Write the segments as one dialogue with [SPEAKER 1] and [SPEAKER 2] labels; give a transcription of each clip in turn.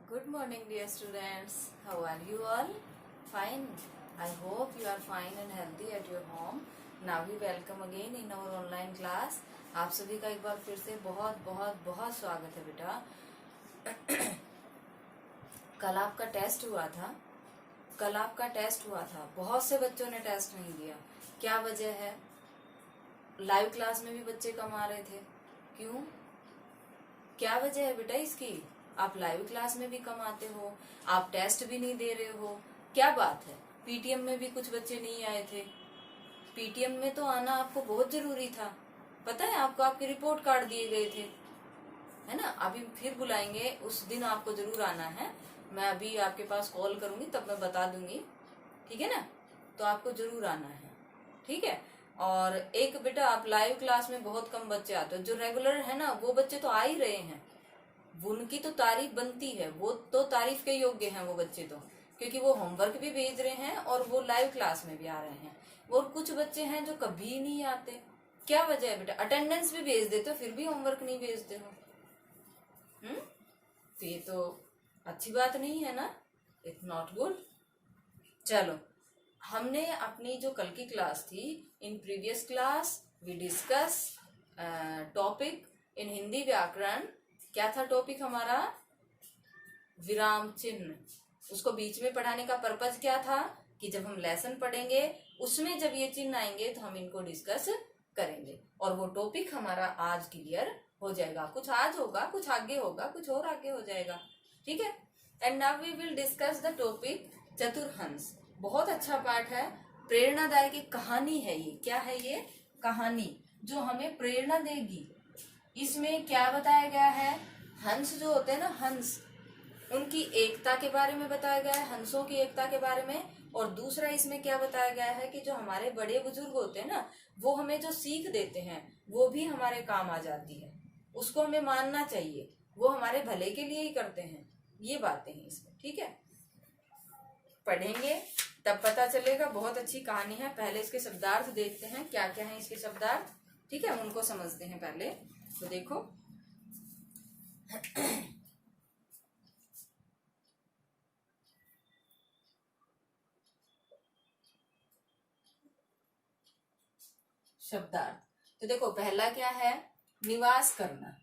[SPEAKER 1] Good morning, dear students. How are you all? Fine. I hope you are fine and healthy at your home. Now we welcome again in our online class. आप सभी का एक बार फिर से बहुत बहुत बहुत स्वागत है बेटा। कल आपका टेस्ट हुआ था। बहुत से बच्चों ने टेस्ट नहीं दिया। क्या वजह है? लाइव क्लास में भी बच्चे कम आ रहे थे। क्यों? क्या वजह है बेटा इसकी? आप लाइव क्लास में भी कम आते हो, आप टेस्ट भी नहीं दे रहे हो, क्या बात है? पीटीएम में भी कुछ बच्चे नहीं आए थे। पीटीएम में तो आना आपको बहुत जरूरी था, पता है आपको, आपके रिपोर्ट कार्ड दिए गए थे, है ना। अभी फिर बुलाएंगे, उस दिन आपको जरूर आना है। मैं अभी आपके पास कॉल करूंगी, तब मैं बता दूंगी, ठीक है ना। तो आपको जरूर आना है, ठीक है। और एक बेटा, आप लाइव क्लास में बहुत कम बच्चे आते हो। जो रेगुलर है ना, वो बच्चे तो आ ही रहे हैं, उनकी तो तारीफ बनती है, वो तो तारीफ के योग्य हैं वो बच्चे तो, क्योंकि वो होमवर्क भी भेज रहे हैं और वो लाइव क्लास में भी आ रहे हैं। और कुछ बच्चे हैं जो कभी नहीं आते। क्या वजह है बेटा? अटेंडेंस भी भेज देते हो, फिर भी होमवर्क नहीं भेजते हो। तो ये तो अच्छी बात नहीं है ना, इट्स नॉट गुड। चलो, हमने अपनी जो कल की क्लास थी, in previous class we discuss topic in Hindi व्याकरण। क्या था टॉपिक हमारा? विराम चिन्ह। उसको बीच में पढ़ाने का पर्पज क्या था कि जब हम लेसन पढ़ेंगे उसमें जब ये चिन्ह आएंगे तो हम इनको डिस्कस करेंगे, और वो टॉपिक हमारा आज क्लियर हो जाएगा। कुछ आज होगा, कुछ आगे होगा, कुछ और आगे हो जाएगा, ठीक है। And now we will discuss the topic चतुर्हंस। बहुत अच्छा पाठ है, प्रेरणादायक एक कहानी है ये। क्या है ये? कहानी जो हमें प्रेरणा देगी। इसमें क्या बताया गया है? हंस जो होते हैं ना, हंस, उनकी एकता के बारे में बताया गया है, हंसों की एकता के बारे में। और दूसरा इसमें क्या बताया गया है कि जो हमारे बड़े बुजुर्ग होते हैं ना, वो हमें जो सीख देते हैं वो भी हमारे काम आ जाती है। उसको हमें मानना चाहिए, वो हमारे भले के लिए ही करते हैं। ये बातें हैं इसमें, ठीक है। पढ़ेंगे तब पता चलेगा। बहुत अच्छी कहानी है। पहले इसके शब्दार्थ देखते हैं, क्या क्या है इसके शब्दार्थ, ठीक है, उनको समझते हैं पहले। तो देखो, शब्दार्थ। तो देखो, पहला क्या है? निवास करना।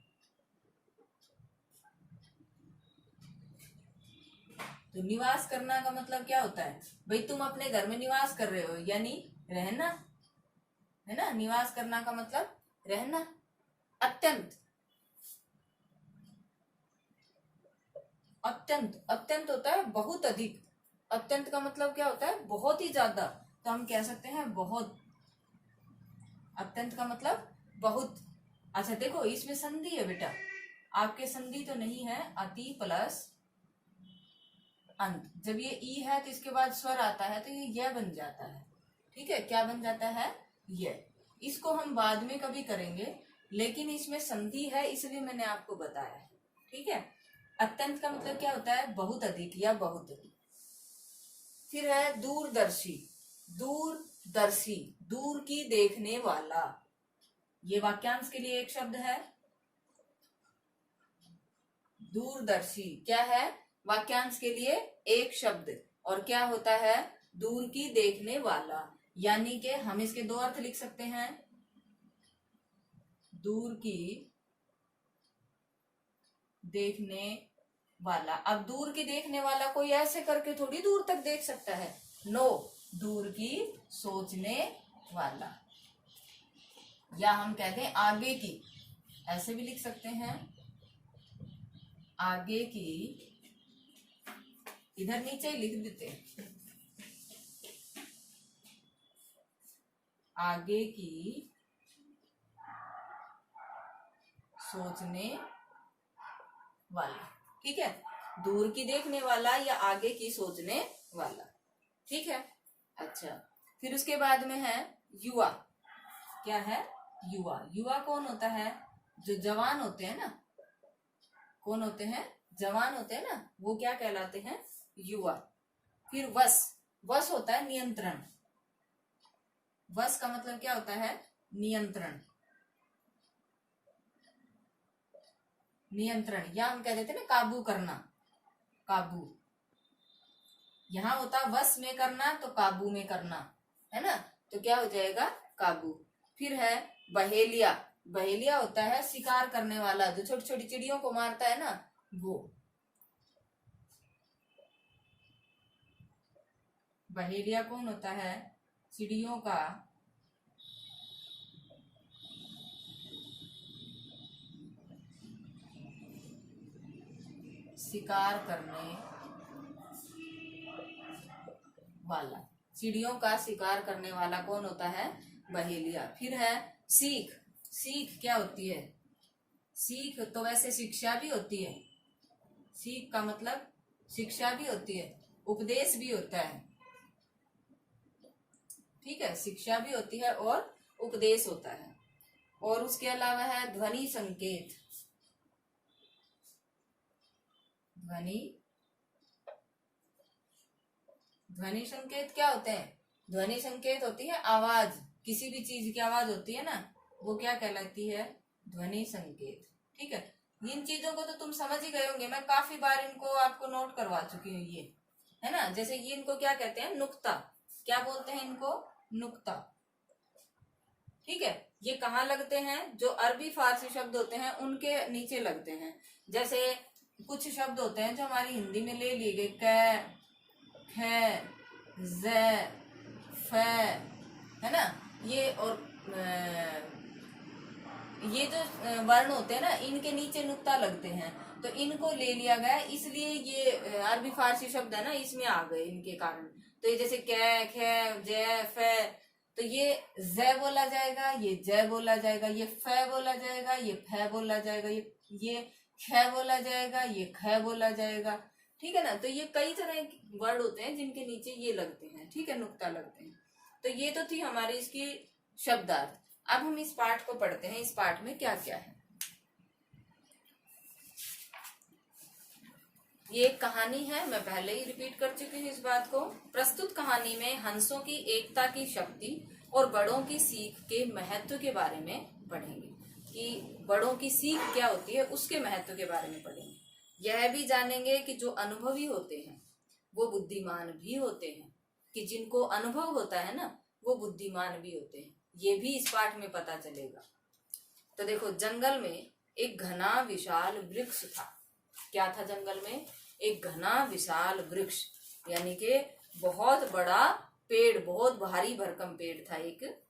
[SPEAKER 1] तो निवास करना का मतलब क्या होता है भाई? तुम अपने घर में निवास कर रहे हो, यानी रहना, है ना। निवास करना का मतलब रहना। अत्यंत, अत्यंत, अत्यंत होता है बहुत अधिक। अत्यंत का मतलब क्या होता है? बहुत ही ज्यादा। तो हम कह सकते हैं बहुत। अत्यंत का मतलब बहुत। अच्छा देखो, इसमें संधि है बेटा, आपके संधि तो नहीं है। अति प्लस अंत। जब ये ई है तो इसके बाद स्वर आता है तो ये य बन जाता है, ठीक है। क्या बन जाता है? य। इसको हम बाद में कभी करेंगे, लेकिन इसमें संधि है इसलिए मैंने आपको बताया है, ठीक है। अत्यंत का मतलब क्या होता है? बहुत अधिक या बहुत। फिर है दूरदर्शी। दूरदर्शी, दूर की देखने वाला। ये वाक्यांश के लिए एक शब्द है। दूरदर्शी क्या है? वाक्यांश के लिए एक शब्द। और क्या होता है? दूर की देखने वाला। यानी कि हम इसके दो अर्थ लिख सकते हैं। दूर की देखने वाला। अब दूर की देखने वाला कोई ऐसे करके थोड़ी दूर तक देख सकता है। नो, दूर की सोचने वाला, या हम कहते हैं आगे की, ऐसे भी लिख सकते हैं। आगे की, इधर नीचे ही लिख देते हैं, आगे की सोचने वाला, ठीक है। दूर की देखने वाला या आगे की सोचने वाला, ठीक है। अच्छा, फिर उसके बाद में है युवा। क्या है? युवा। युवा कौन होता है? जो जवान होते हैं ना, कौन होते हैं? जवान होते हैं ना, वो क्या कहलाते हैं? युवा। फिर वश। वश होता है नियंत्रण। वश का मतलब क्या होता है? नियंत्रण। नियंत्रण, या हम कह देते हैं ना काबू करना। काबू। यहाँ होता वश में करना तो काबू में करना, है ना, तो क्या हो जाएगा काबू। फिर है बहेलिया। बहेलिया होता है शिकार करने वाला, जो छोटी छोटी चिड़ियों को मारता है ना, वो। बहेलिया कौन होता है? चिड़ियों का शिकार करने वाला। चिड़ियों का शिकार करने वाला कौन होता है? बहेलिया। फिर है सीख। सीख क्या होती है? सीख तो वैसे शिक्षा भी होती है। सीख का मतलब शिक्षा भी होती है, उपदेश भी होता है। ठीक है, शिक्षा भी होती है और उपदेश होता है। और उसके अलावा है ध्वनि संकेत। ध्वनि संकेत क्या होते हैं? ध्वनि संकेत होती है आवाज, किसी भी चीज की आवाज होती है ना, वो क्या कहलाती है? ध्वनि संकेत। ठीक है, इन चीजों को तो तुम समझ ही गए होंगे, मैं काफी बार इनको आपको नोट करवा चुकी हूँ, ये है ना। जैसे ये इनको क्या कहते हैं? नुक्ता। क्या बोलते हैं इनको? नुक्ता। ठीक है, ये कहाँ लगते हैं? जो अरबी फारसी शब्द होते हैं उनके नीचे लगते हैं। जैसे कुछ शब्द होते हैं जो हमारी हिंदी में ले लिए गए, क, ख, ज, फ, है ना, ये और ये जो वर्ण होते हैं ना, इनके नीचे नुक्ता लगते हैं, तो इनको ले लिया गया, इसलिए ये अरबी फारसी शब्द है ना, इसमें आ गए इनके कारण। तो ये जैसे क, ख, ज, फ, तो ये ज बोला जाएगा, ये ज बोला जाएगा, ये फ बोला जाएगा, ये फ बोला जाएगा, ये ख बोला जाएगा, ये ख बोला जाएगा। ठीक है ना, तो ये कई तरह के वर्ड होते हैं जिनके नीचे ये लगते हैं। ठीक है, नुक्ता लगते हैं। तो ये तो थी हमारी इसकी शब्दार्थ। अब हम इस पाठ को पढ़ते हैं। इस पाठ में क्या क्या है? ये एक कहानी है, मैं पहले ही रिपीट कर चुकी हूँ इस बात को। प्रस्तुत कहानी में हंसों की एकता की शक्ति और बड़ों की सीख के महत्व के बारे में पढ़ेंगे, कि बड़ों की सीख क्या होती है, उसके महत्व के बारे में पढ़ेंगे। यह भी जानेंगे कि जो अनुभवी होते हैं वो बुद्धिमान भी होते हैं, कि जिनको अनुभव होता है ना, वो बुद्धिमान भी होते हैं। ये भी इस पाठ में पता चलेगा। तो देखो, जंगल में एक घना विशाल वृक्ष था। क्या था जंगल में? एक घना विशाल वृक्ष, यानी कि बहुत बड़ा पेड़, बहुत भारी भरकम पेड़ था एक।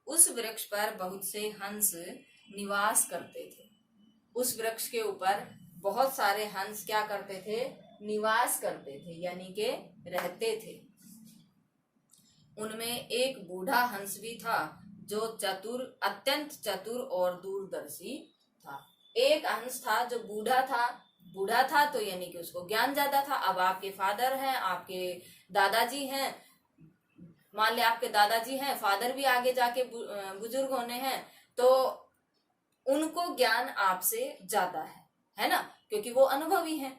[SPEAKER 1] उस वृक्ष पर बहुत से हंस निवास करते थे। उस वृक्ष के ऊपर बहुत सारे हंस क्या करते थे? निवास करते थे, यानी कि रहते थे। उनमें एक बूढ़ा हंस भी था जो चतुर, अत्यंत चतुर और दूरदर्शी था। एक हंस था जो बूढ़ा था। बूढ़ा था तो यानी कि उसको ज्ञान ज्यादा था। अब आपके फादर हैं, आपके दादाजी हैं, मान ले आपके दादाजी हैं, फादर भी आगे जाके बुजुर्ग होने हैं, तो उनको ज्ञान आपसे ज्यादा है ना, क्योंकि वो अनुभवी हैं,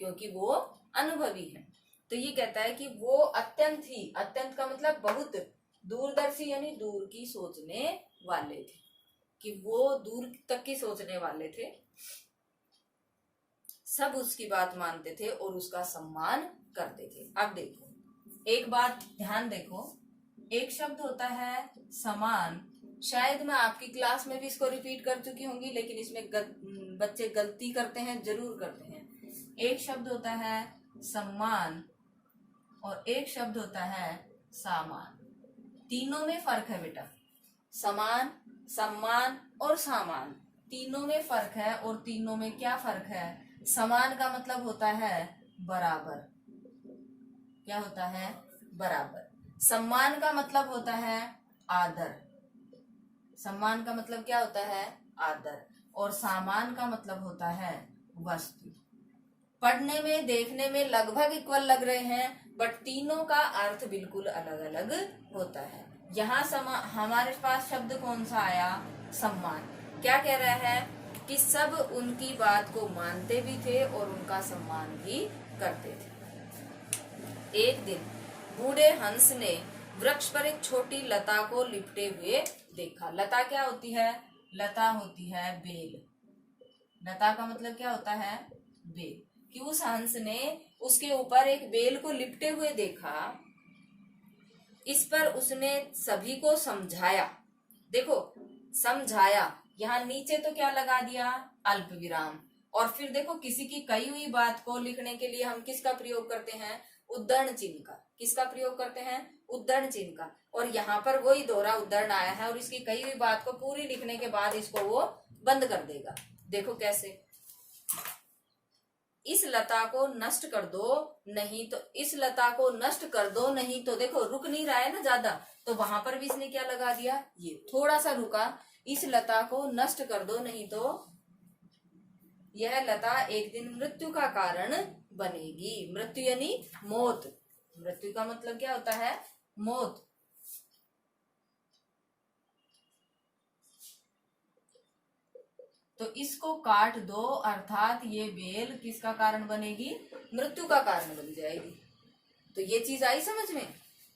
[SPEAKER 1] क्योंकि वो अनुभवी हैं। तो ये कहता है कि वो अत्यंत ही, अत्यंत का मतलब बहुत, दूरदर्शी यानी दूर की सोचने वाले थे, कि वो दूर तक की सोचने वाले थे। सब उसकी बात मानते थे और उसका सम्मान करते थे। अब देखो, एक बात ध्यान देखो, एक शब्द होता है समान। शायद मैं आपकी क्लास में भी इसको रिपीट कर चुकी होंगी, लेकिन इसमें बच्चे गलती करते हैं, जरूर करते हैं। एक शब्द होता है सम्मान और एक शब्द होता है सामान। तीनों में फर्क है बेटा। समान, सम्मान और सामान, तीनों में फर्क है। और तीनों में क्या फर्क है? समान का मतलब होता है बराबर। क्या होता है? बराबर। सम्मान का मतलब होता है आदर। सम्मान का मतलब क्या होता है? आदर। और सामान का मतलब होता है वस्तु। पढ़ने में, देखने में लगभग इक्वल लग रहे हैं, बट तीनों का अर्थ बिल्कुल अलग अलग होता है। यहाँ हमारे पास शब्द कौन सा आया? सम्मान। क्या कह रहा है? कि सब उनकी बात को मानते भी थे और उनका सम्मान भी करते थे। एक दिन बूढ़े हंस ने वृक्ष पर एक छोटी लता को लिपटे हुए देखा। लता क्या होती है? लता होती है बेल। लता का मतलब क्या होता है? बेल। कि उस हंस ने उसके ऊपर एक बेल को लिपटे हुए देखा। इस पर उसने सभी को समझाया। देखो, समझाया, यहाँ नीचे तो क्या लगा दिया, अल्प विराम। और फिर देखो, किसी की कही हुई बात को लिखने के लिए हम किसका प्रयोग करते हैं, उद्धरण चिन्ह का। किसका प्रयोग करते हैं, उद्धरण चिन्ह का। और यहाँ पर वही दोहरा उद्धरण आया है, और इसकी कही हुई बात को पूरी लिखने के बाद इसको वो बंद कर देगा। देखो कैसे, इस लता को नष्ट कर दो, नहीं तो इस लता को नष्ट कर दो, नहीं तो देखो रुक नहीं रहा है ना ज्यादा, तो वहां पर भी इसने क्या लगा दिया, ये थोड़ा सा रुका। इस लता को नष्ट कर दो, नहीं तो यह लता एक दिन मृत्यु का कारण बनेगी। मृत्यु यानी मौत। मृत्यु का मतलब क्या होता है, मौत। तो इसको काट दो, अर्थात ये बेल किसका कारण बनेगी, मृत्यु का कारण बन जाएगी। तो ये चीज आई समझ में।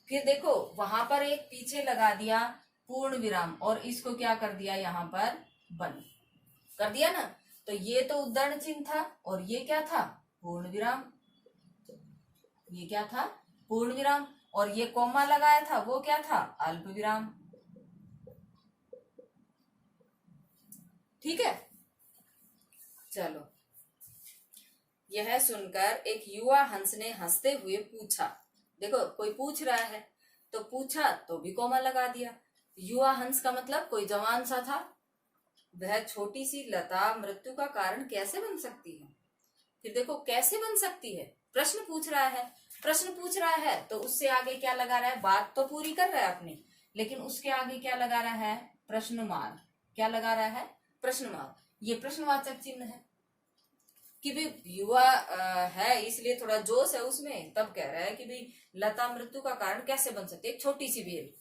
[SPEAKER 1] फिर देखो, वहां पर एक पीछे लगा दिया पूर्ण विराम, और इसको क्या कर दिया, यहाँ पर बंद कर दिया ना। तो ये तो उद्धरण चिन्ह था, और ये क्या था, पूर्ण विराम। ये क्या था, पूर्ण विराम। और ये कॉमा लगाया था, वो क्या था, अल्प विराम। ठीक है। चलो, यह सुनकर एक युवा हंस ने हंसते हुए पूछा। देखो, कोई पूछ रहा है, तो पूछा तो भी कोमा लगा दिया। युवा हंस का मतलब कोई जवान सा था। वह छोटी सी लता मृत्यु का कारण कैसे बन सकती है। फिर देखो, कैसे बन सकती है, प्रश्न पूछ रहा है। प्रश्न पूछ रहा है तो उससे आगे क्या लगा रहा है, बात तो पूरी कर रहा है अपनी, लेकिन उसके आगे क्या लगा रहा है, प्रश्न मार्क। क्या लगा रहा है, प्रश्न मार्क। ये प्रश्नवाचक चिन्ह है कि भाई युवा है, इसलिए थोड़ा जोश है उसमें, तब कह रहा है कि भाई लता मृत्यु का कारण कैसे बन सकती है, एक छोटी सी बेल।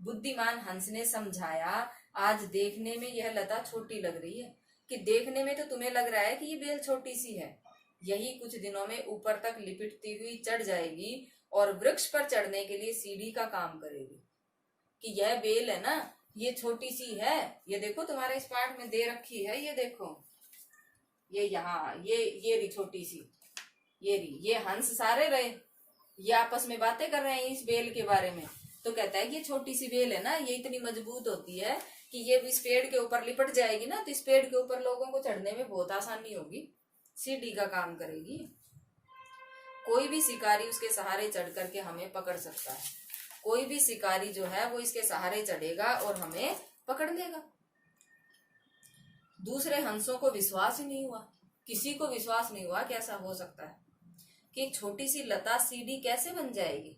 [SPEAKER 1] बुद्धिमान हंस ने समझाया, आज देखने में यह लता छोटी लग रही है, कि देखने में तो तुम्हें लग रहा है कि ये बेल छोटी सी है, यही कुछ दिनों में ऊपर तक लिपटती हुई चढ़ जाएगी और वृक्ष पर चढ़ने के लिए सीढ़ी का काम करेगी। कि यह बेल है ना, ये छोटी सी है, ये देखो तुम्हारे इस पाठ में दे रखी है, ये देखो, ये यहाँ, ये रही छोटी सी, ये रही, ये हंस सारे रहे, ये आपस में बातें कर रहे हैं इस बेल के बारे में। तो कहता है कि ये छोटी सी बेल है ना, ये इतनी मजबूत होती है कि ये इस पेड़ के ऊपर लिपट जाएगी ना, तो इस पेड़ के ऊपर लोगों को चढ़ने में बहुत आसानी होगी, सीढ़ी का काम करेगी। कोई भी शिकारी उसके सहारे चढ़ करके हमें पकड़ सकता है। कोई भी शिकारी जो है वो इसके सहारे चढ़ेगा और हमें पकड़ लेगा। दूसरे हंसों को विश्वास ही नहीं हुआ, किसी को विश्वास नहीं हुआ कि ऐसा हो सकता है कि एक छोटी सी लता सीढ़ी कैसे बन जाएगी।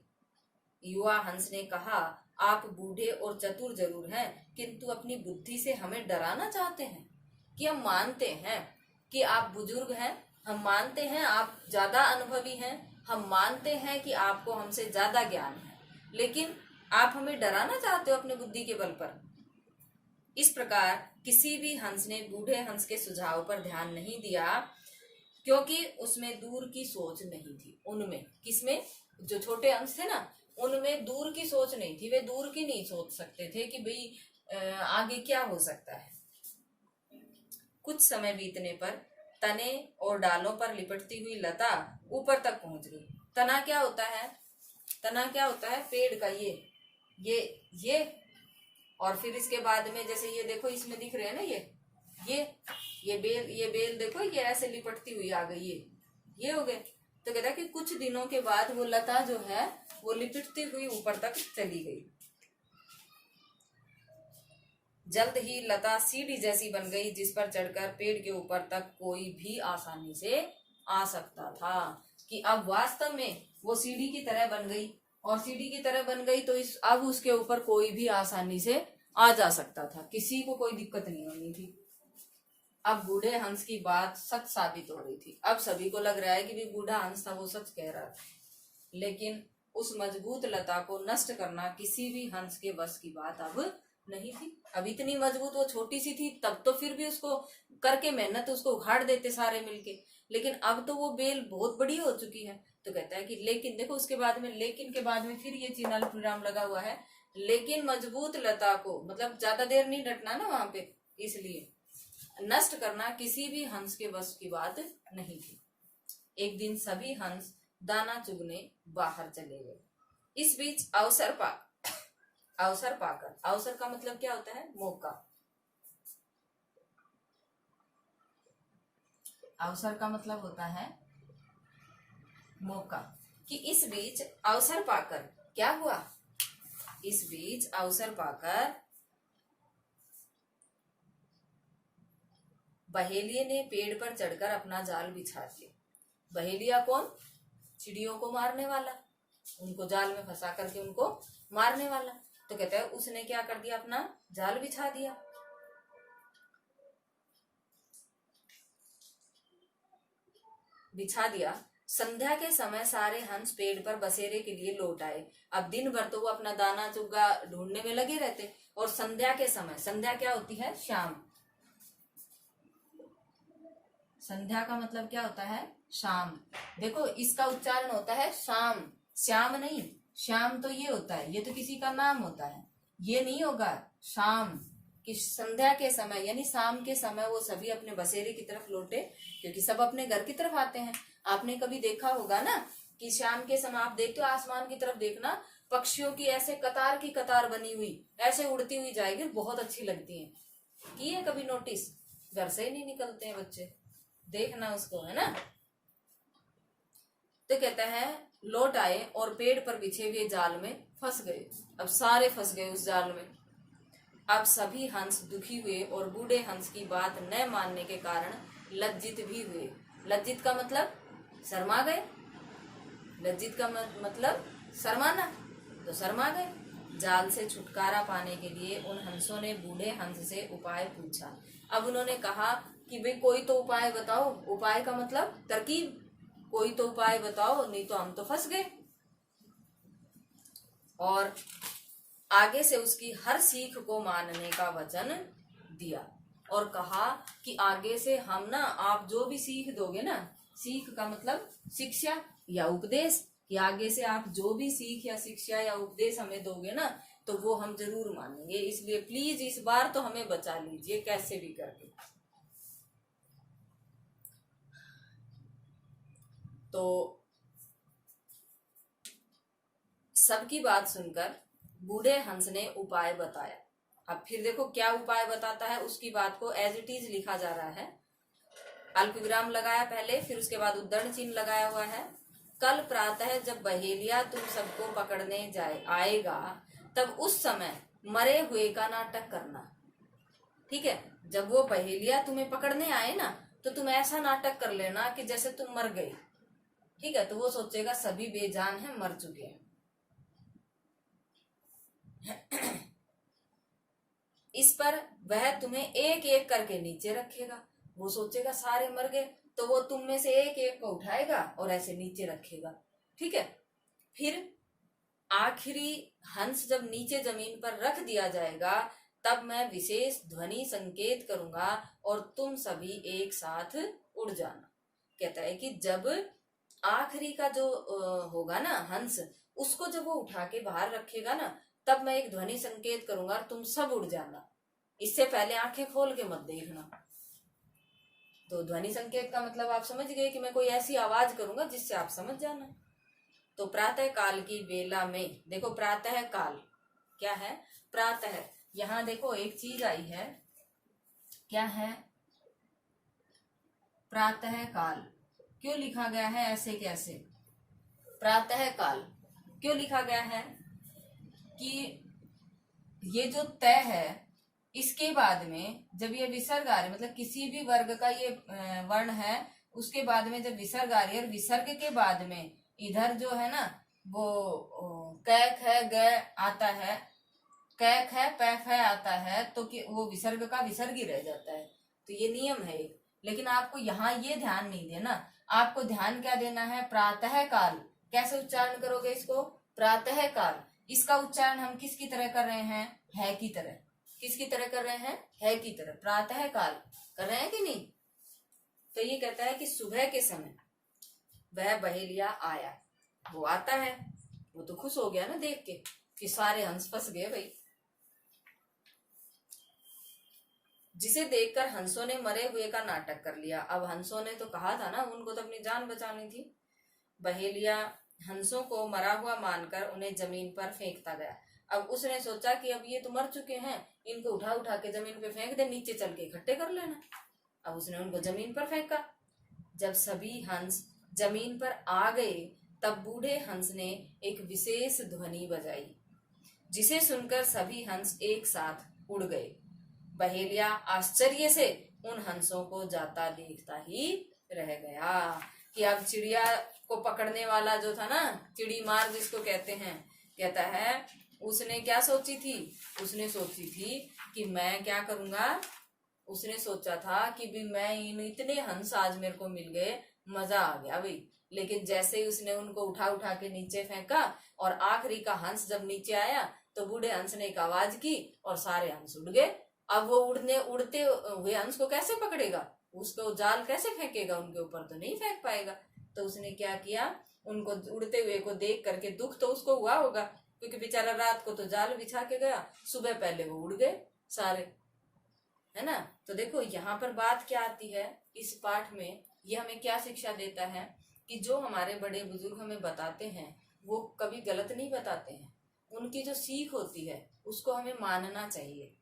[SPEAKER 1] युवा हंस ने कहा, आप बूढ़े और चतुर जरूर हैं, किंतु अपनी बुद्धि से हमें डराना चाहते हैं। कि हम मानते हैं कि आप बुजुर्ग हैं, हम मानते हैं आप ज्यादा अनुभवी हैं, हम मानते हैं कि आपको हमसे ज्यादा ज्ञान है, लेकिन आप हमें डराना चाहते हो अपनी बुद्धि के बल पर। इस प्रकार किसी भी हंस ने बूढ़े हंस के सुझाव पर ध्यान नहीं दिया, क्योंकि उसमें दूर की सोच नहीं थी। उनमें, किसमें, जो छोटे हंस थे ना, उनमें दूर की सोच नहीं थी। वे दूर की नहीं सोच सकते थे कि भाई आगे क्या हो सकता है। कुछ समय बीतने पर तने और डालों पर लिपटती हुई लता ऊपर तक पहुंच गई। तना क्या होता है, तना क्या होता है, पेड़ का ये और फिर इसके बाद में जैसे ये देखो इसमें दिख रहे हैं ना, ये बेल देखो, ये ऐसे लिपटती हुई आ गई, ये हो गए। तो कहता है कि कुछ दिनों के बाद वो लता जो है वो लिपटती हुई ऊपर तक चली गई। जल्द ही लता सीढ़ी जैसी बन गई, जिस पर चढ़कर पेड़ के ऊपर तक कोई भी आसानी से आ सकता था। कि अब वास्तव में वो सीढ़ी की तरह बन गई, और सीढ़ी की तरह बन गई तो अब उसके ऊपर कोई भी आसानी से आ जा सकता था, किसी को कोई दिक्कत नहीं होनी थी। अब बूढ़े हंस की बात सच साबित हो रही थी। अब सभी को लग रहा है कि भी बूढ़ा हंस था वो सच कह रहा था, लेकिन उस मजबूत लता को नष्ट करना किसी भी हंस के बस की बात अब नहीं थी। अब इतनी मजबूत, वो छोटी सी थी तब तो फिर भी उसको करके मेहनत उसको उखाड़ देते सारे मिलके, लेकिन अब तो वो बेल बहुत बड़ी हो चुकी है। तो कहता है कि लेकिन देखो, उसके बाद में लेकिन के बाद में फिर ये चिन्ह अल्प विराम लगा हुआ है, लेकिन मजबूत लता को, मतलब ज्यादा देर नहीं डटना ना वहां पे, इसलिए नष्ट करना किसी भी हंस के बस की बात नहीं थी। एक दिन सभी हंस दाना चुगने बाहर चले गए। इस बीच अवसर पाकर, अवसर का मतलब क्या होता है? मौका। अवसर का मतलब होता है मौका। कि इस बीच अवसर पाकर क्या हुआ? इस बीच अवसर पाकर बहेलिये ने पेड़ पर चढ़कर अपना जाल बिछा दिया। बहेलिया कौन? चिड़ियों को मारने वाला, उनको जाल में फंसा करके उनको मारने वाला। तो कहते हैं उसने क्या कर दिया? अपना जाल बिछा दिया। संध्या के समय सारे हंस पेड़ पर बसेरे के लिए लौट आए। अब दिन भर तो वो अपना दाना चुगा ढूंढने में लगे रहते, और संध्या के समय, संध्या क्या होती है? शाम। संध्या का मतलब क्या होता है? शाम। देखो इसका उच्चारण होता है शाम, श्याम नहीं। श्याम तो ये होता है, ये तो किसी का नाम होता है, ये नहीं होगा शाम। कि संध्या के समय यानी शाम के समय वो सभी अपने बसेरे की तरफ लौटे, क्योंकि सब अपने घर की तरफ आते हैं। आपने कभी देखा होगा ना कि शाम के समय आप देखते हो आसमान की तरफ, देखना पक्षियों की ऐसे कतार की कतार बनी हुई ऐसे उड़ती हुई जाएगी, बहुत अच्छी लगती है। की है कभी नोटिस? घर से ही नहीं निकलते हैं बच्चे, देखना उसको, है ना। तो कहता है लौट आए और पेड़ पर बिछे हुए जाल में फंस गए। अब सारे फंस गए उस जाल में। अब सभी हंस दुखी हुए और बूढ़े हंस की बात न मानने के कारण लज्जित भी हुए। लज्जित का मतलब शर्मा गए, लज्जित का मतलब शर्माना, तो शर्मा गए। जाल से छुटकारा पाने के लिए उन हंसों ने बूढ़े हंस से उपाय पूछा। अब उन्होंने कहा कि भाई कोई तो उपाय बताओ। उपाय का मतलब तरकीब, कोई तो उपाय बताओ, नहीं तो हम तो फंस गए। और आगे से उसकी हर सीख को मानने का वचन दिया, और कहा कि आगे से हम ना, आप जो भी सीख दोगे ना, सीख का मतलब शिक्षा या उपदेश, कि आगे से आप जो भी सीख या शिक्षा या उपदेश हमें दोगे ना, तो वो हम जरूर मानेंगे। इसलिए प्लीज इस बार तो हमें बचा लीजिए कैसे भी करके। तो सबकी बात सुनकर बूढ़े हंस ने उपाय बताया। अब फिर देखो क्या उपाय बताता है, उसकी बात को एज इट इज लिखा जा रहा है। अल्प विराम लगाया पहले, फिर उसके बाद उद्धरण चिन्ह लगाया हुआ है। कल प्रातः जब बहेलिया तुम सबको पकड़ने आएगा, तब उस समय मरे हुए का नाटक करना। ठीक है, जब वो बहेलिया तुम्हें पकड़ने आए ना, तो तुम ऐसा नाटक कर लेना कि जैसे तुम मर गए। ठीक है, तो वो सोचेगा सभी बेजान हैं, मर चुके हैं। इस पर वह तुम्हें एक एक करके नीचे रखेगा। वो सोचेगा सारे मर गए, तो वो तुम में से एक एक को उठाएगा और ऐसे नीचे रखेगा। ठीक है, फिर आखिरी हंस जब नीचे जमीन पर रख दिया जाएगा, तब मैं विशेष ध्वनि संकेत करूंगा और तुम सभी एक साथ उड़ जाना। कहता है कि जब आखिरी का जो होगा ना हंस, उसको जब वो उठा के बाहर रखेगा ना, तब मैं एक ध्वनि संकेत करूंगा और तुम सब उड़ जाना। इससे पहले आंखें खोल के मत देखना। तो ध्वनि संकेत का मतलब आप समझ गए कि मैं कोई ऐसी आवाज करूंगा जिससे आप समझ जाना। तो प्रातः काल की बेला में, देखो प्रातः काल क्या है? प्रातः। यहां देखो एक चीज आई है, क्या है? प्रातः काल। क्यों लिखा गया है ऐसे कैसे? प्रातः काल क्यों लिखा गया है? कि ये जो तय है, इसके बाद में जब ये विसर्ग आ रही, मतलब किसी भी वर्ग का ये वर्ण है, उसके बाद में जब विसर्ग आ रही है, और विसर्ग के बाद में इधर जो है ना वो कैक है ग आता है, कैक है पैफ है आता है, तो कि वो विसर्ग का विसर्ग ही रह जाता है। तो ये नियम है एक। लेकिन आपको यहाँ ये ध्यान नहीं देना, आपको ध्यान क्या देना है? प्रातः काल। कैसे उच्चारण करोगे इसको? प्रातः काल। इसका उच्चारण हम किसकी तरह कर रहे हैं? है की तरह। किसकी तरह कर रहे हैं? है की तरह। प्रातः काल कर रहे हैं कि नहीं? तो ये कहता है कि सुबह के समय वह बहेलिया आया। वो आता है, वो तो खुश हो गया ना देख के कि सारे हंस फंस गए भाई। जिसे देखकर हंसों ने मरे हुए का नाटक कर लिया। अब हंसों ने तो कहा था ना, उनको तो अपनी जान बचानी थी। बहेलिया हंसों को मरा हुआ मानकर उन्हें जमीन पर फेंकता गया। अब उसने सोचा कि अब ये तो मर चुके हैं, इनको उठा उठा के जमीन पे फेंक दे, नीचे चल के इकट्ठे कर लेना। अब उसने उनको जमीन पर फेंका। जब सभी हंस जमीन पर आ गए तब बूढ़े हंस ने एक विशेष ध्वनि बजाई, जिसे सुनकर सभी हंस एक साथ उड़ गए। बहेलिया आश्चर्य से उन हंसों को जाता देखता ही रह गया कि अब चिड़िया को पकड़ने वाला जो था ना, चिड़ी मार जिसको कहते हैं, कहता है उसने क्या सोची थी, उसने सोची थी कि मैं क्या करूंगा, उसने सोचा था कि भी मैं इन इतने हंस आज मेरे को मिल गए, मजा आ गया भाई। लेकिन जैसे ही उसने उनको उठा उठा के नीचे फेंका और आखिरी का हंस जब नीचे आया तो बूढ़े हंस ने एक आवाज की और सारे हंस उड़ गए। अब वो उड़ते हुए हंस को कैसे पकड़ेगा, उसको जाल कैसे फेंकेगा, उनके ऊपर तो नहीं फेंक पाएगा। तो उसने क्या किया, उनको उड़ते हुए को देख करके दुख तो उसको हुआ होगा, क्योंकि बेचारा रात को तो जाल बिछा के गया, सुबह पहले वो उड़ गए सारे, है ना। तो देखो यहाँ पर बात क्या आती है इस पाठ में, ये हमें क्या शिक्षा देता है कि जो हमारे बड़े बुजुर्ग हमें बताते हैं वो कभी गलत नहीं बताते हैं। उनकी जो सीख होती है उसको हमें मानना चाहिए,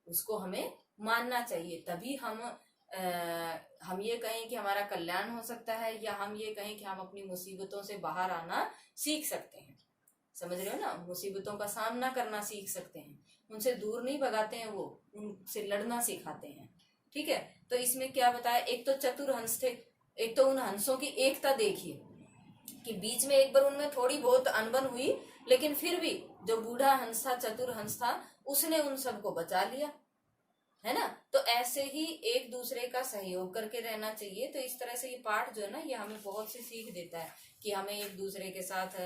[SPEAKER 1] उसको हमें मानना चाहिए। तभी हम ये कहें कि हमारा कल्याण हो सकता है, या हम ये कहें कि हम अपनी मुसीबतों से बाहर आना सीख सकते हैं। समझ रहे हो ना, मुसीबतों का सामना करना सीख सकते हैं, उनसे दूर नहीं भगाते हैं, वो उनसे लड़ना सिखाते हैं। ठीक है, तो इसमें क्या बताया, एक तो चतुर हंस थे, एक तो उन हंसों की एकता देखिए कि बीच में एक बार उनमें थोड़ी बहुत अनबन हुई, लेकिन फिर भी जो बूढ़ा हंस था, चतुर हंस था, उसने उन सबको बचा लिया, है ना। तो ऐसे ही एक दूसरे का सहयोग करके रहना चाहिए। तो इस तरह से ये पाठ जो है ना, ये हमें बहुत सी सीख देता है कि हमें एक दूसरे के साथ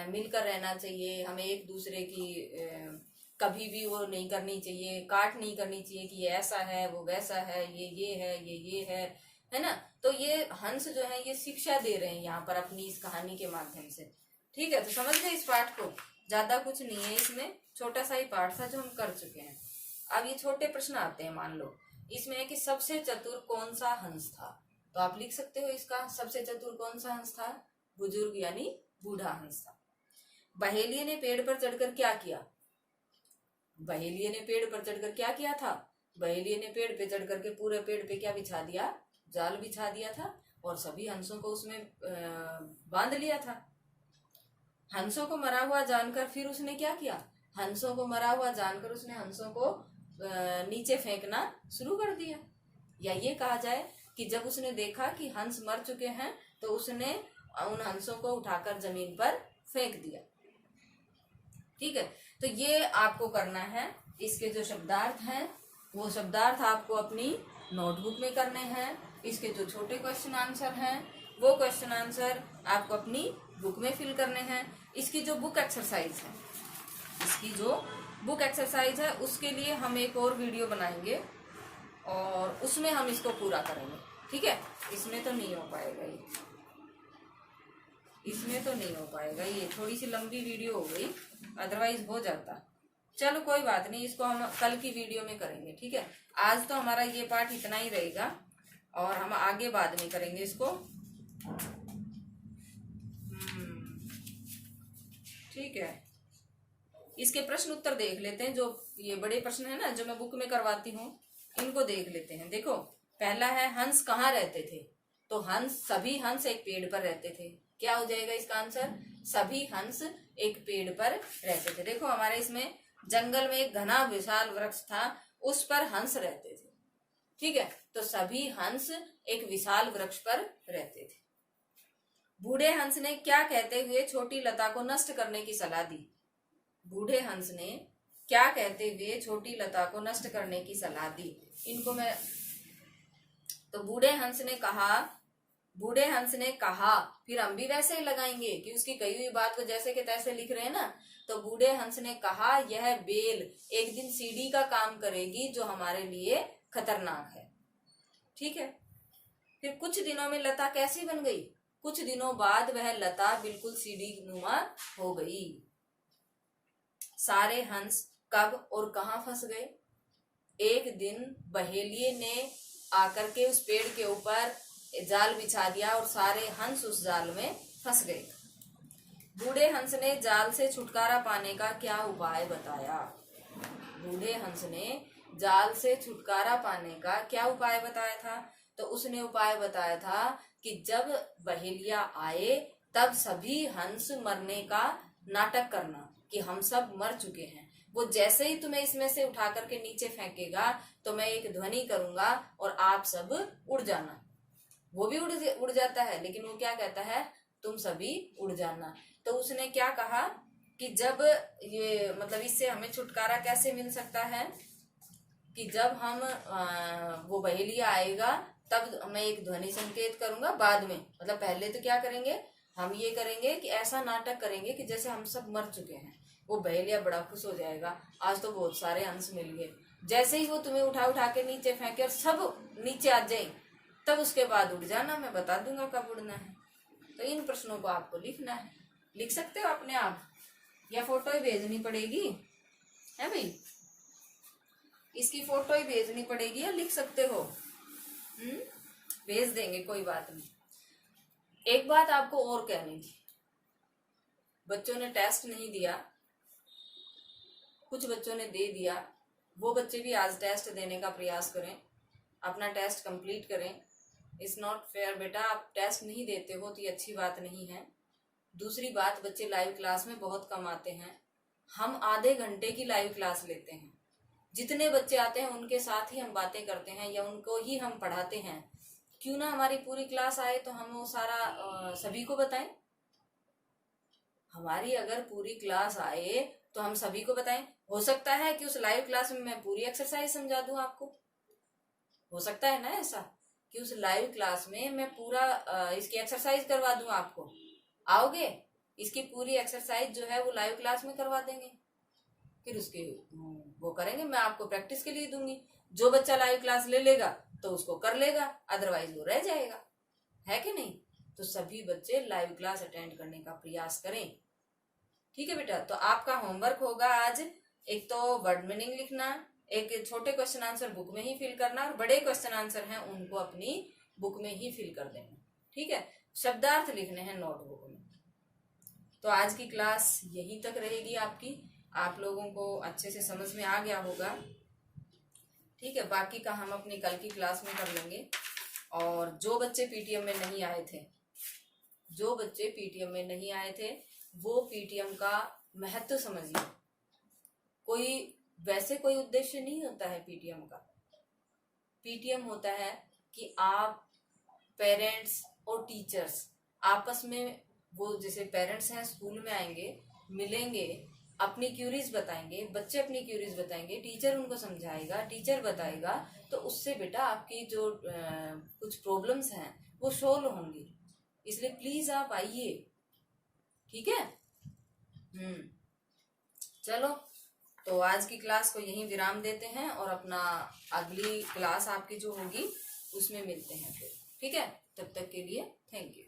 [SPEAKER 1] मिलकर रहना चाहिए, हमें एक दूसरे की कभी भी वो नहीं करनी चाहिए, काट नहीं करनी चाहिए कि ये ऐसा है वो वैसा है, ये है ये है ना। तो ये हंस जो है ये शिक्षा दे रहे हैं यहाँ पर अपनी इस कहानी के माध्यम से। ठीक है, तो समझ गए इस पाठ को, ज्यादा कुछ नहीं है इसमें, छोटा सा ही पाठ था जो हम कर चुके हैं। अब ये छोटे प्रश्न आते हैं, मान लो इसमें है कि सबसे चतुर कौन सा हंस था, तो आप लिख सकते हो इसका, सबसे चतुर कौन सा हंस था, बुजुर्ग यानी बूढ़ा हंस था। बहेलिये ने पेड़ पर चढ़कर क्या किया, बहेलिये ने पेड़ पर चढ़कर क्या किया था, बहेलिये ने पेड़ पे चढ़ करके पूरे पेड़ पे क्या बिछा दिया, जाल बिछा दिया था और सभी हंसों को उसमें बांध लिया था। हंसों को मरा हुआ जानकर फिर उसने क्या किया, हंसों को मरा हुआ जानकर उसने हंसों को नीचे फेंकना शुरू कर दिया। या ये कहा जाए कि जब उसने देखा कि हंस मर चुके हैं तो उसने उन हंसों को उठाकर जमीन पर फेंक दिया। ठीक है, तो ये आपको करना है। इसके जो शब्दार्थ हैं वो शब्दार्थ आपको अपनी नोटबुक में करने हैं। इसके जो छोटे क्वेश्चन आंसर हैं वो क्वेश्चन आंसर आपको अपनी बुक में फिल करने हैं। इसकी जो बुक एक्सरसाइज है, इसकी जो बुक एक्सरसाइज है उसके लिए हम एक और वीडियो बनाएंगे और उसमें हम इसको पूरा करेंगे। ठीक है, इसमें तो नहीं हो पाएगा, ये इसमें तो नहीं हो पाएगा, ये थोड़ी सी लंबी वीडियो हो गई, अदरवाइज हो जाता। चलो कोई बात नहीं, इसको हम कल की वीडियो में करेंगे। ठीक है, आज तो हमारा ये पार्ट इतना ही रहेगा और हम आगे बाद में करेंगे इसको। ठीक है, इसके प्रश्न उत्तर देख लेते हैं। जो ये बड़े प्रश्न है ना जो मैं बुक में करवाती हूँ, इनको देख लेते हैं। देखो, पहला है हंस कहाँ रहते थे, तो हंस, सभी हंस एक पेड़ पर रहते थे। क्या हो जाएगा इसका आंसर, सभी हंस एक पेड़ पर रहते थे। देखो हमारे इसमें जंगल में एक घना विशाल वृक्ष था, उस पर हंस रहते थे। ठीक है, तो सभी हंस एक विशाल वृक्ष पर रहते थे। बूढ़े हंस ने क्या कहते हुए छोटी लता को नष्ट करने की सलाह दी, बूढ़े हंस ने क्या कहते हुए छोटी लता को नष्ट करने की सलाह दी। इनको मैं, तो बूढ़े हंस ने कहा, फिर हम भी वैसे ही लगाएंगे कि उसकी कही हुई बात को जैसे के तैसे लिख रहे हैं ना। तो बूढ़े हंस ने कहा, यह बेल एक दिन सीढ़ी का काम करेगी जो हमारे लिए खतरनाक है। ठीक है, फिर कुछ दिनों में लता कैसी बन गई, कुछ दिनों बाद वह लता बिल्कुल सीढ़ी नुमा हो गई। सारे हंस कब और कहां फंस गए, एक दिन बहेलिये ने आकर के उस पेड़ के ऊपर जाल बिछा दिया और सारे हंस उस जाल में फंस गए। बूढ़े हंस ने जाल से छुटकारा पाने का क्या उपाय बताया? बूढ़े हंस ने जाल से छुटकारा पाने का क्या उपाय बताया था? तो उसने उपाय बताया था कि जब बहेलिया आए तब सभी हंस मरने का नाटक करना कि हम सब मर चुके हैं। वो जैसे ही तुम्हें इसमें से उठा करके नीचे फेंकेगा तो मैं एक ध्वनि करूंगा और आप सब उड़ जाना। वो भी उड़ जाता है, लेकिन वो क्या कहता है? तुम सभी उड़ जाना। तो उसने क्या कहा कि जब ये मतलब इससे हमें छुटकारा कैसे मिल सकता है कि जब हम वो बहेलिया आएगा तब मैं एक ध्वनि संकेत करूंगा बाद में। मतलब पहले तो क्या करेंगे? हम ये करेंगे कि ऐसा नाटक करेंगे कि जैसे हम सब मर चुके हैं। वो बहेलिया बड़ा खुश हो जाएगा, आज तो बहुत सारे हंस मिल गए। जैसे ही वो तुम्हें उठा उठा के नीचे फेंके और सब नीचे आ जाए तब उसके बाद उड़ जाना, मैं बता दूंगा कब उड़ना है। तो इन प्रश्नों को आपको लिखना है। लिख सकते हो अपने आप या फोटो ही भेजनी पड़ेगी? है भाई, इसकी फोटो ही भेजनी पड़ेगी या लिख सकते हो? भेज देंगे, कोई बात नहीं। एक बात आपको और कहनी थी, बच्चों ने टेस्ट नहीं दिया, कुछ बच्चों ने दे दिया। वो बच्चे भी आज टेस्ट देने का प्रयास करें, अपना टेस्ट कंप्लीट करें। इट्स नॉट फेयर बेटा, आप टेस्ट नहीं देते हो तो ये अच्छी बात नहीं है। दूसरी बात, बच्चे लाइव क्लास में बहुत कम आते हैं। हम आधे घंटे की लाइव क्लास लेते हैं। जितने बच्चे आते हैं उनके साथ ही हम बातें करते हैं या उनको ही हम पढ़ाते हैं। क्यों ना हमारी पूरी क्लास आए तो हम वो सारा सभी को बताएं। हमारी अगर पूरी क्लास आए तो हम सभी को बताएं। हो सकता है कि उस लाइव क्लास में मैं पूरी एक्सरसाइज समझा दूं आपको। हो सकता है ना ऐसा कि उस लाइव क्लास में मैं पूरा इसकी एक्सरसाइज करवा दूं आपको। आओगे? इसकी पूरी एक्सरसाइज जो है वो लाइव क्लास में करवा देंगे, फिर उसके वो करेंगे। मैं आपको प्रैक्टिस के लिए दूंगी। जो बच्चा लाइव क्लास ले लेगा तो उसको कर लेगा, अदरवाइज वो रह जाएगा। है कि नहीं? तो सभी बच्चे लाइव क्लास अटेंड करने का प्रयास करें। ठीक है बेटा, तो आपका होमवर्क होगा आज, एक तो वर्ड मीनिंग लिखना, एक छोटे क्वेश्चन आंसर बुक में ही फिल करना, और बड़े क्वेश्चन आंसर हैं उनको अपनी बुक में ही फिल कर देना। ठीक है, शब्दार्थ लिखने हैं नोटबुक में। तो आज की क्लास यहीं तक रहेगी आपकी। आप लोगों को अच्छे से समझ में आ गया होगा। ठीक है, बाकी का हम अपनी कल की क्लास में कर लेंगे। और जो बच्चे पीटीएम में नहीं आए थे, जो बच्चे पीटीएम में नहीं आए थे वो पीटीएम का महत्व समझिए। कोई उद्देश्य नहीं होता है पीटीएम का। पीटीएम होता है कि आप पेरेंट्स और टीचर्स आपस में, वो जैसे पेरेंट्स हैं स्कूल में आएंगे, मिलेंगे, अपनी क्यूरीज बताएंगे, बच्चे अपनी क्यूरीज बताएंगे, टीचर उनको समझाएगा, टीचर बताएगा, तो उससे बेटा आपकी जो कुछ प्रॉब्लम्स हैं वो सोल्व होंगी। इसलिए प्लीज आप आइए। ठीक है? चलो, तो आज की क्लास को यहीं विराम देते हैं और अपना अगली क्लास आपकी जो होगी उसमें मिलते हैं फिर। ठीक है, तब तक के लिए थैंक यू।